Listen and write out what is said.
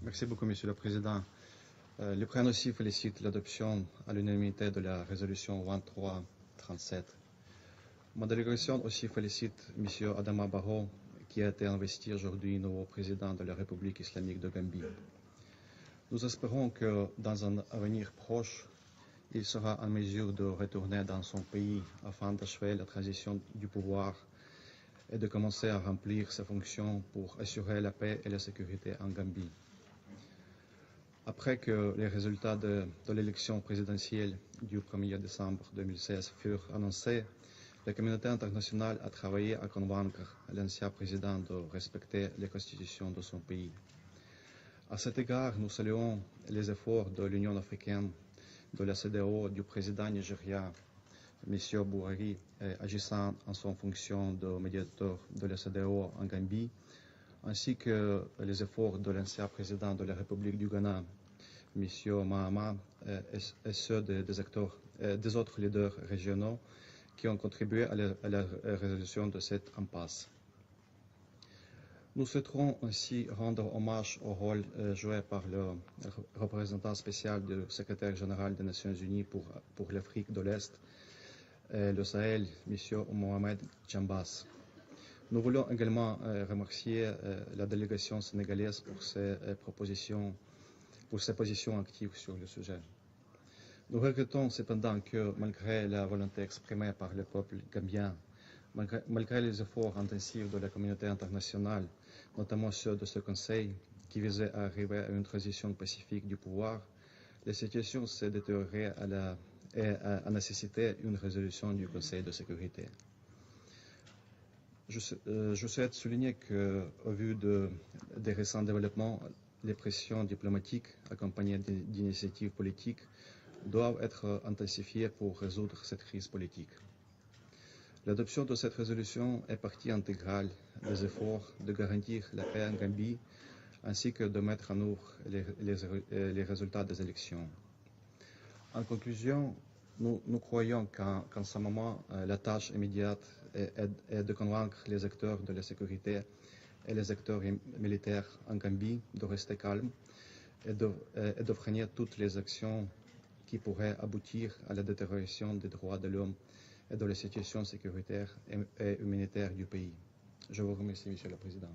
Merci beaucoup, Monsieur le Président. L'Ukraine aussi félicite l'adoption à l'unanimité de la résolution 2337. Ma délégation aussi félicite M. Adama Barrow, qui a été investi aujourd'hui nouveau président de la République islamique de Gambie. Nous espérons que dans un avenir proche, il sera en mesure de retourner dans son pays afin d'achever la transition du pouvoir et de commencer à remplir ses fonctions pour assurer la paix et la sécurité en Gambie. Après que les résultats de l'élection présidentielle du 1er décembre 2016 furent annoncés, la communauté internationale a travaillé à convaincre l'ancien président de respecter les constitutions de son pays. À cet égard, nous saluons les efforts de l'Union africaine, de la CEDEAO, du président nigérien, M. Buhari, agissant en son fonction de médiateur de la CEDEAO en Gambie, ainsi que les efforts de l'ancien président de la République du Ghana, M. Mahama, et ceux des autres leaders régionaux qui ont contribué à la résolution de cette impasse. Nous souhaiterons ainsi rendre hommage au rôle joué par le représentant spécial du secrétaire général des Nations Unies pour l'Afrique de l'Est et le Sahel, M. Mohamed Chambas. Nous voulons également remercier la délégation sénégalaise pour ses positions actives sur le sujet. Nous regrettons cependant que, malgré la volonté exprimée par le peuple gambien, malgré les efforts intensifs de la communauté internationale, notamment ceux de ce Conseil, qui visaient à arriver à une transition pacifique du pouvoir, la situation s'est détériorée et a nécessité une résolution du Conseil de sécurité. Je souhaite souligner qu'au vu des récents développements, les pressions diplomatiques accompagnées d'initiatives politiques doivent être intensifiées pour résoudre cette crise politique. L'adoption de cette résolution est partie intégrale des efforts de garantir la paix en Gambie ainsi que de mettre en œuvre les résultats des élections. En conclusion, nous croyons qu'en ce moment, la tâche immédiate est de convaincre les acteurs de la sécurité et les acteurs militaires en Gambie de rester calmes et de freiner toutes les actions qui pourraient aboutir à la détérioration des droits de l'homme et de la situation sécuritaire et humanitaire du pays. Je vous remercie, Monsieur le Président.